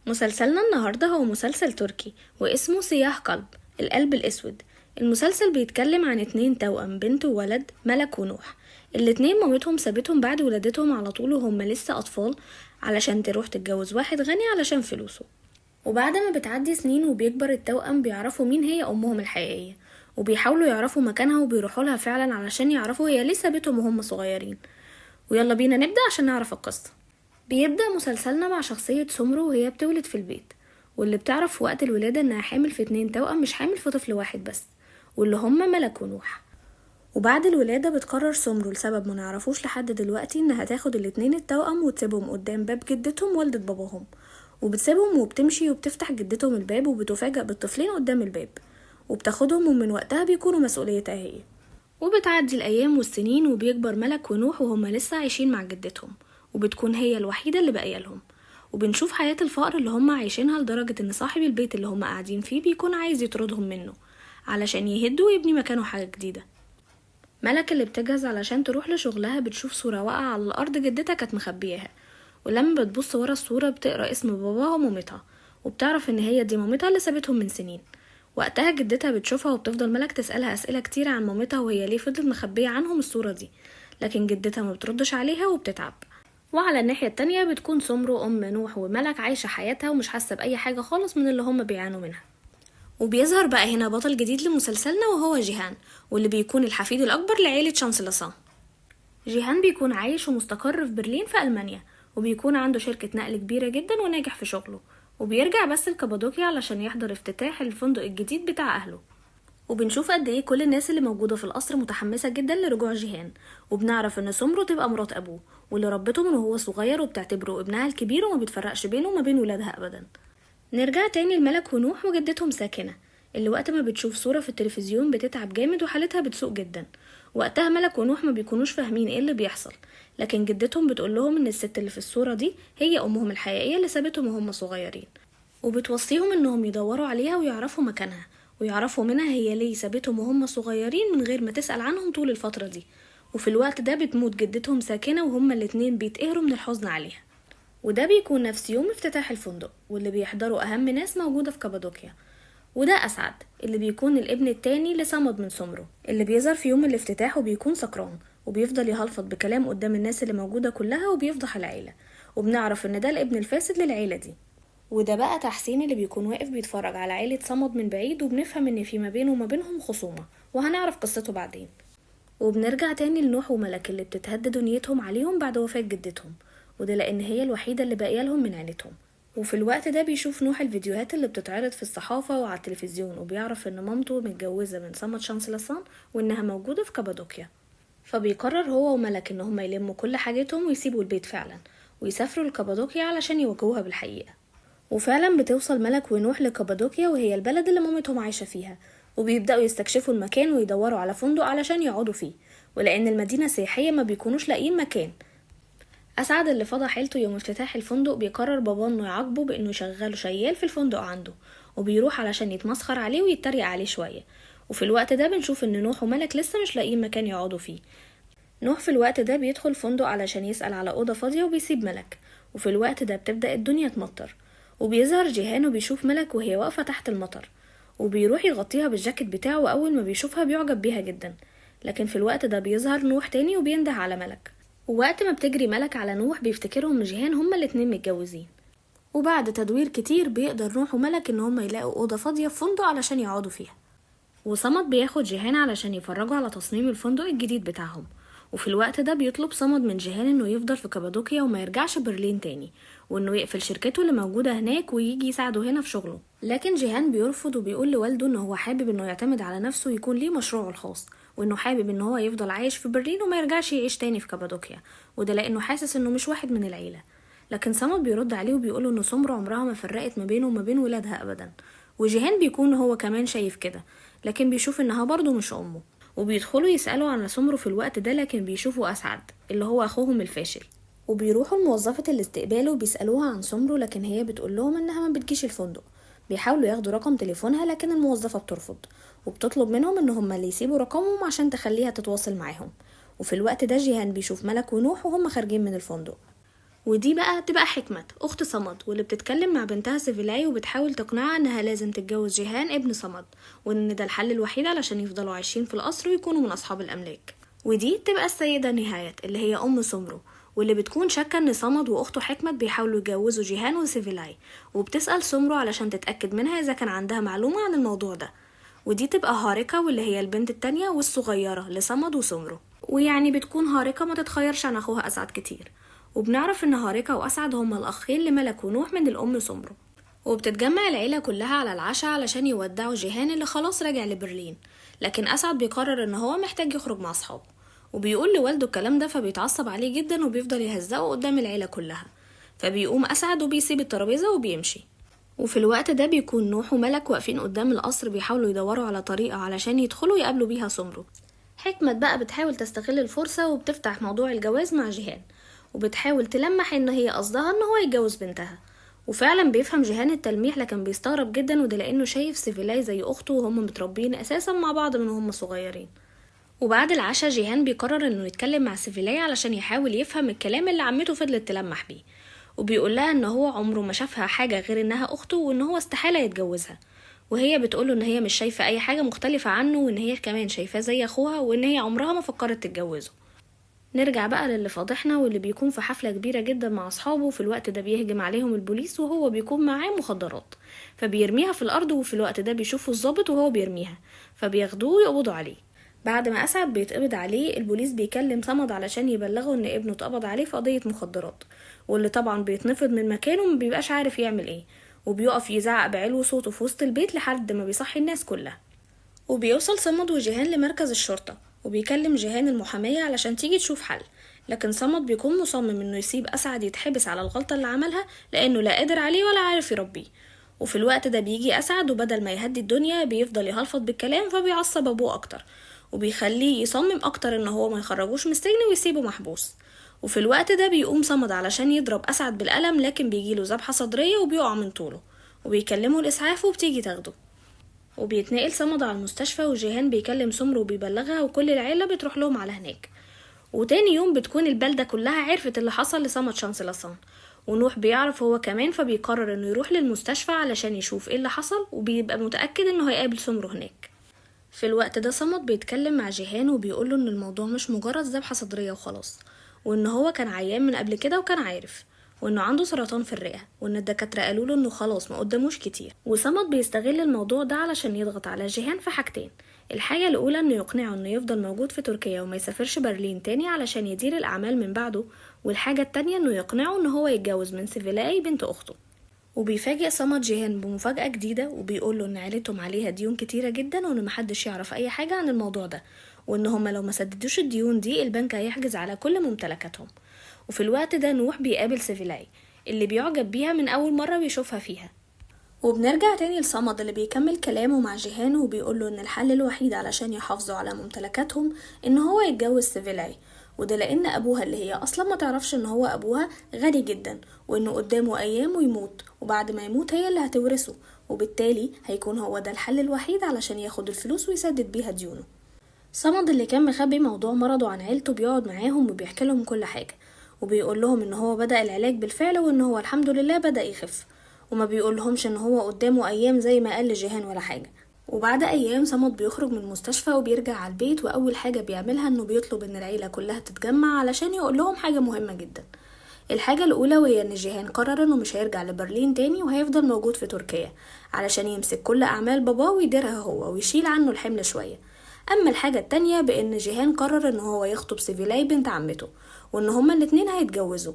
مسلسلنا النهاردة هو مسلسل تركي واسمه سياح قلب القلب الأسود. المسلسل بيتكلم عن 2 توأم بنت وولد، ملك ونوح. الاتنين مامتهم سابتهم بعد ولادتهم على طول وهم لسه أطفال علشان تروح تتجوز واحد غني علشان فلوسه. وبعد ما بتعدي سنين وبيكبر التوأم بيعرفوا مين هي أمهم الحقيقية، وبيحاولوا يعرفوا مكانها وبيروحوا لها فعلا علشان يعرفوا هي ليه سابتهم وهم صغيرين. ويلا بينا نبدأ عشان نعرف القصة. بيبدأ مسلسلنا مع شخصية سمرو وهي بتولد في البيت، واللي بتعرف في وقت الولادة انها حامل في 2 توأم، مش حامل في طفل واحد بس، واللي هما ملك ونوح. وبعد الولادة بتقرر سمرو لسبب ما نعرفوش لحد دلوقتي انها تاخد ال2 التوأم وتسيبهم قدام باب جدتهم والدة باباهم، وبتسيبهم وبتمشي وبتفتح جدتهم الباب وبتفاجأ بالطفلين قدام الباب، وبتاخدهم ومن وقتها بيكونوا مسؤوليتها هي. وبتعدي الأيام والسنين وبيكبر ملك ونوح وهما لسه عايشين مع جدتهم، وبتكون هي الوحيدة اللي باقية لهم. وبنشوف حياة الفقر اللي هما عايشينها لدرجة ان صاحب البيت اللي هما قاعدين فيه بيكون عايز يطردهم منه علشان يهدوا ويبني مكانه حاجة جديدة. ملك اللي بتجهز علشان تروح لشغلها بتشوف صورة واقعة على الأرض جدتها كانت مخبياها، ولما بتبص ورا الصورة بتقرأ اسم باباها ومامتها، وبتعرف ان هي دي مامتها اللي سابتهم من سنين. وقتها جدتها بتشوفها وبتفضل ملك تسألها أسئلة كتير عن مامتها وهي ليه فضلت مخبية عنهم الصورة دي، لكن جدتها ما بتردش عليها وبتتعب. وعلى الناحية التانية بتكون سمرو أم نوح وملك عايشة حياتها ومش حاسة بأي حاجة خالص من اللي هم بيعانوا منها. وبيظهر بقى هنا بطل جديد لمسلسلنا وهو جيهان، واللي بيكون الحفيد الأكبر لعيلة شانسلسان. جيهان بيكون عايش ومستقر في برلين في ألمانيا، وبيكون عنده شركة نقل كبيرة جدا وناجح في شغله، وبيرجع بس لكابادوكيا علشان يحضر افتتاح الفندق الجديد بتاع أهله. وبنشوف قد ايه كل الناس اللي موجودة في القصر متحمسة جدا لرجوع جيهان، وبنعرف ان سمرو تبقى مرات ابوه واللي ربته من وهو صغير وبتعتبره ابنها الكبير وما بتفرقش بينه وما بين ولادها ابدا. نرجع تاني لملك ونوح وجدتهم ساكنة، اللي وقت ما بتشوف صورة في التلفزيون بتتعب جامد وحالتها بتسوء جدا. وقتها ملك ونوح ما بيكونوش فاهمين ايه اللي بيحصل، لكن جدتهم بتقول لهم ان الست اللي في الصورة دي هي امهم الحقيقية اللي سابتهم وهم صغيرين، وبتوصيهم انهم يدوروا عليها ويعرفوا مكانها ويعرفوا منها هي ليه سابتهم وهم صغيرين من غير ما تسأل عنهم طول الفترة دي. وفي الوقت ده بتموت جدتهم ساكنة وهما الاتنين بيتقهروا من الحزن عليها. وده بيكون نفس يوم افتتاح الفندق، واللي بيحضروا أهم ناس موجودة في كابادوكيا. وده أسعد اللي بيكون الابن التاني لصمد من سمرو، اللي بيظهر في يوم الافتتاح وبيكون سكران وبيفضل يهلفظ بكلام قدام الناس اللي موجودة كلها وبيفضح العيلة، وبنعرف ان ده الابن الفاسد للعيلة دي. وده بقى تحسين اللي بيكون واقف بيتفرج على عيلة صمد من بعيد، وبنفهم ان في ما بينه وما بينهم خصومة وهنعرف قصته بعدين. وبنرجع تاني لنوح وملك اللي بتتهد دنيتهم عليهم بعد وفاة جدتهم، وده لان هي الوحيدة اللي باقيه لهم من عيلتهم. وفي الوقت ده بيشوف نوح الفيديوهات اللي بتتعرض في الصحافة وعلى التلفزيون، وبيعرف ان مامته متجوزة من صمد شانسلسان وانها موجودة في كابادوكيا. فبيقرر هو وملك ان هما يلموا كل حاجتهم ويسيبوا البيت فعلا ويسافروا لكابادوكيا علشان يواجهوها بالحقيقة. وفعلا بتوصل ملك ونوح لكابادوكيا وهي البلد اللي مامتهم عايشة فيها، وبيبدأوا يستكشفوا المكان ويدوروا على فندق علشان يقعدوا فيه، ولأن المدينة سياحية ما بيكونوش لاقيين مكان. أسعد اللي فضح عيلته يوم افتتاح الفندق بيقرر باباه انه يعاقبه بانه يشغله شيال في الفندق عنده، وبيروح علشان يتمسخر عليه ويتريق عليه شوية. وفي الوقت ده بنشوف ان نوح وملك لسه مش لاقيين مكان يقعدوا فيه. نوح في الوقت ده بيدخل فندق علشان يسأل على أوضة فاضية وبيسيب ملك، وفي الوقت ده بتبدأ الدنيا تمطر، وبيظهر جيهان وبيشوف ملك وهي واقفة تحت المطر، وبيروح يغطيها بالجاكيت بتاعه، وأول ما بيشوفها بيعجب بيها جدا. لكن في الوقت ده بيظهر نوح تاني وبينده على ملك، ووقت ما بتجري ملك على نوح بيفتكرهم جيهان هما الاتنين متجوزين. وبعد تدوير كتير بيقدر نوح وملك ان هما يلاقوا أوضة فاضية في فندق علشان يقعدوا فيها. وصمد بياخد جيهان علشان يفرجوا على تصميم الفندق الجديد بتاعهم. وفي الوقت ده بيطلب صمد من جيهان انه يفضل في كابادوكيا وما يرجعش برلين تاني، وانه يقفل شركته اللي موجودة هناك ويجي يساعده هنا في شغله. لكن جيهان بيرفض وبيقول لوالده انه هو حابب انه يعتمد على نفسه ويكون ليه مشروعه الخاص، وانه حابب انه هو يفضل عايش في برلين وما يرجعش يعيش تاني في كابادوكيا، وده لانه حاسس انه مش واحد من العيلة. لكن صمد بيرد عليه وبيقوله انه سمرة عمرها ما فرقت ما بينه وما بين ولادها ابدا، وجيهان بيكون هو كمان شايف كده، لكن بيشوف انها برضه مش امه. وبيدخلوا يسألوا عن سمرو في الوقت ده، لكن بيشوفوا أسعد اللي هو أخوهم الفاشل. وبيروحوا لموظفة الاستقبال وبيسألوها عن سمرو، لكن هي بتقول لهم انها ما بتجيش الفندق. بيحاولوا ياخدوا رقم تليفونها لكن الموظفة بترفض، وبتطلب منهم ان هم اللي يسيبوا رقمهم عشان تخليها تتواصل معاهم. وفي الوقت ده جيهان بيشوف ملك ونوح وهم خارجين من الفندق، ودي بقى تبقى حكمت اخت صمد، واللي بتتكلم مع بنتها سيفيلاي وبتحاول تقنعها انها لازم تتجوز جيهان ابن صمد، وان ده الحل الوحيد علشان يفضلوا عايشين في القصر ويكونوا من اصحاب الاملاك. ودي تبقى السيدة نهاية اللي هي ام سمرو، واللي بتكون شاكة ان صمد واخته حكمت بيحاولوا يتجوزوا جيهان وسيفيلاي، وبتسأل سمرو علشان تتأكد منها اذا كان عندها معلومة عن الموضوع ده. ودي تبقى هاركة، واللي هي البنت التانية والصغيرة لصمد وسمرو، ويعني بتكون هاركة ما تتخيرش عن اخوها اسعد كتير. وبنعرف ان هاركة واسعد هما الاخين لملك ونوح من الام سمرو. وبتتجمع العيلة كلها على العشاء علشان يودعوا جيهان اللي خلاص راجع لبرلين، لكن اسعد بيقرر ان هو محتاج يخرج مع اصحابه، وبيقول لوالده الكلام ده، فبيتعصب عليه جدا وبيفضل يهزقه قدام العيلة كلها. فبيقوم اسعد وبيسيب الترابيزة وبيمشي. وفي الوقت ده بيكون نوح وملك واقفين قدام القصر بيحاولوا يدوروا على طريقة علشان يدخلوا يقابلوا بيها سمرو. حكمت بقى بتحاول تستغل الفرصة وبتفتح موضوع الجواز مع جيهان، وبتحاول تلمح ان هي قصدها ان هو يتجوز بنتها. وفعلا بيفهم جيهان التلميح، لكن بيستغرب جدا، وده لانه شايف سيفيلاي زي اخته وهم متربيين اساسا مع بعض من وهم صغيرين. وبعد العشاء جيهان بيقرر انه يتكلم مع سيفيلاي علشان يحاول يفهم الكلام اللي عمته فضلت تلمح بيه، وبيقول لها ان هو عمره ما شافها حاجة غير انها اخته، وان هو استحالة يتجوزها. وهي بتقوله ان هي مش شايفة اي حاجة مختلفة عنه، وان هي كمان شايفاه زي اخوها، وان هي عمرها ما فكرت تتجوزه. نرجع بقى للي فاضحنا، واللي بيكون في حفلة كبيرة جدا مع اصحابه. وفي الوقت ده بيهجم عليهم البوليس، وهو بيكون معاه مخدرات، فبيرميها في الارض. وفي الوقت ده بيشوفوا الضابط وهو بيرميها، فبياخدوه ويقبضوا عليه. بعد ما اسعد بيتقبض عليه، البوليس بيكلم صمد علشان يبلغه ان ابنه اتقبض عليه في قضية مخدرات، واللي طبعا بيتنفض من مكانه ومبيبقاش عارف يعمل ايه، وبيقف يزعق بعلو صوته في وسط البيت لحد ما بيصحي الناس كلها. وبيوصل صمد وجيهان لمركز الشرطة، وبيكلم جيهان المحامية علشان تيجي تشوف حل، لكن صمد بيكون مصمم انه يسيب اسعد يتحبس على الغلطة اللي عملها، لانه لا قادر عليه ولا عارف يربيه. وفي الوقت ده بيجي اسعد، وبدل ما يهدي الدنيا بيفضل يهلفظ بالكلام، فبيعصب ابوه اكتر، وبيخليه يصمم اكتر ان هو ما يخرجوش من السجن ويسيبه محبوس. وفي الوقت ده بيقوم صمد علشان يضرب اسعد بالقلم، لكن بيجيله ذبحة صدرية وبيقع من طوله، وبيكلمه الاسعاف وبتيجي تاخده. وبيتنقل صمد على المستشفى، وجيهان بيكلم سمر وبيبلغها، وكل العيلة بتروح لهم على هناك. وتاني يوم بتكون البلدة كلها عرفت اللي حصل لصمد شانسلاسان، ونوح بيعرف هو كمان، فبيقرر انه يروح للمستشفى علشان يشوف ايه اللي حصل، وبيبقى متأكد انه هيقابل سمر هناك. في الوقت ده صمد بيتكلم مع جيهان وبيقوله ان الموضوع مش مجرد ذبحة صدرية وخلاص، وان هو كان عيان من قبل كده وكان عارف، وانه عنده سرطان في الرئة، وان الدكاترة قالوا له انه خلاص ما قداموش كتير. وصمد بيستغل الموضوع ده علشان يضغط على جيهان في حاجتين. الحاجة الأولى انه يقنعه انه يفضل موجود في تركيا وما يسافرش برلين تاني علشان يدير الأعمال من بعده، والحاجة التانية انه يقنعه ان هو يتجوز من سيفيلاي بنت أخته. وبيفاجئ صمد جيهان بمفاجأة جديدة، وبيقوله ان عيلتهم عليها ديون كتيرة جدا، وان محدش يعرف اي حاجة عن الموضوع ده، وان هما لو ما سددوش الديون دي البنك هيحجز على كل ممتلكاتهم. وفي الوقت ده نوح بيقابل سيفيلاي اللي بيعجب بيها من اول مرة بيشوفها فيها. وبنرجع تاني لصمد اللي بيكمل كلامه مع جيهان، وبيقوله ان الحل الوحيد علشان يحافظوا على ممتلكاتهم ان هو يتجوز سيفيلاي، وده لان ابوها اللي هي اصلا ما تعرفش ان هو ابوها غني جدا، وانه قدامه ايام ويموت، وبعد ما يموت هي اللي هتورثه، وبالتالي هيكون هو ده الحل الوحيد علشان ياخد الفلوس ويسدد بيها ديونه. صمد اللي كان مخبي موضوع مرضه عن عيلته بيقعد معاهم وبيحكي لهم كل حاجة، وبيقول لهم ان هو بدأ العلاج بالفعل، وان هو الحمد لله بدأ يخف، وما بيقولهمش ان هو قدامه ايام زي ما قال لجيهان ولا حاجة. وبعد ايام صمد بيخرج من المستشفى وبيرجع على البيت، واول حاجة بيعملها انه بيطلب ان العيلة كلها تتجمع علشان يقول لهم حاجة مهمة جدا. الحاجة الاولى وهي ان جيهان قرر انه مش هيرجع لبرلين تاني، وهيفضل موجود في تركيا علشان يمسك كل اعمال باباه ويديرها هو ويشيل عنه الحمل شوية. اما الحاجة التانية بان جيهان قرر ان هو يخطب سيفيلاي بنت عمته، وان هما الاتنين هيتجوزوا.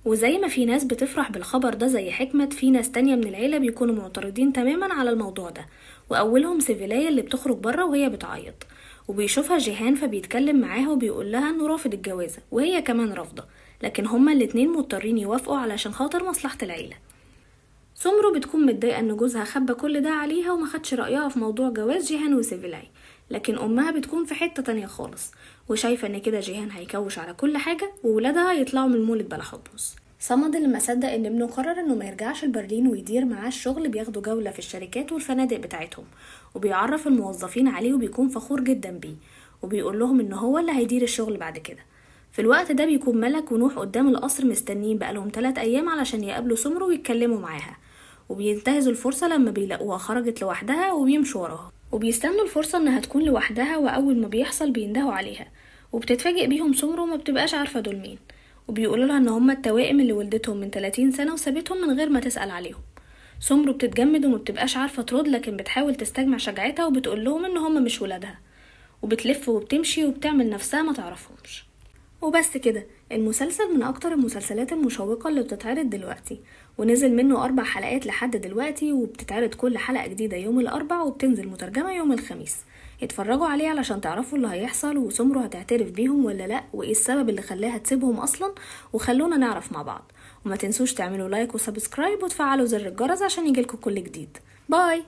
وزي ما في ناس بتفرح بالخبر ده زي حكمت، في ناس تانية من العيلة بيكونوا معترضين تماما على الموضوع ده، واولهم سيفيلاي اللي بتخرج بره وهي بتعيط، وبيشوفها جيهان فبيتكلم معاها وبيقول لها انه رافض الجوازة، وهي كمان رافضة، لكن هما الاتنين مضطرين يوافقوا علشان خاطر مصلحة العيلة. سمرو بتكون متضايقة ان جوزها خبى كل ده عليها وما خدش رأيها في موضوع جواز جيهان وسيفيلاي، لكن امها بتكون في حتة تانية خالص، وشايفة ان كده جيهان هيكوش على كل حاجة وولادها يطلعوا من المولد بلا حبوس. صمد اللي ما صدق ان ابنه قرر انه ما يرجعش لبرلين ويدير معاه الشغل، بياخدوا جولة في الشركات والفنادق بتاعتهم، وبيعرف الموظفين عليه، وبيكون فخور جدا بيه، وبيقول لهم ان هو اللي هيدير الشغل بعد كده. في الوقت ده بيكون ملك ونوح قدام القصر مستنيين بقالهم 3 أيام علشان يقابلوا سمر ويتكلموا معاها، وبينتهزوا الفرصة لما بيلاقوها خرجت لوحدها وبيمشوا وراها، وبيستنوا الفرصة انها تكون لوحدها، واول ما بيحصل بيندهوا عليها وبتتفاجئ بيهم سمر وما بتبقاش عارفة دول مين، وبيقولوا لها ان هما التوائم اللي ولدتهم من 30 سنة وسابتهم من غير ما تسأل عليهم. سمر بتتجمد وما بتبقاش عارفة ترد، لكن بتحاول تستجمع شجاعتها وبتقول لهم ان هما مش ولادها، وبتلف وبتمشي وبتعمل نفسها ما تعرفهمش. وبس كده، المسلسل من اكتر المسلسلات المشوقة اللي بتتعرض دلوقتي، ونزل منه 4 حلقات لحد دلوقتي، وبتتعرض كل حلقة جديدة يوم الاربع وبتنزل مترجمة يوم الخميس. اتفرجوا عليه علشان تعرفوا اللي هيحصل، وسمرو هتعترف بيهم ولا لا، وايه السبب اللي خلاها تسيبهم اصلا، وخلونا نعرف مع بعض. وما تنسوش تعملوا لايك وسبسكرايب وتفعلوا زر الجرس عشان يجيلكوا كل جديد. باي.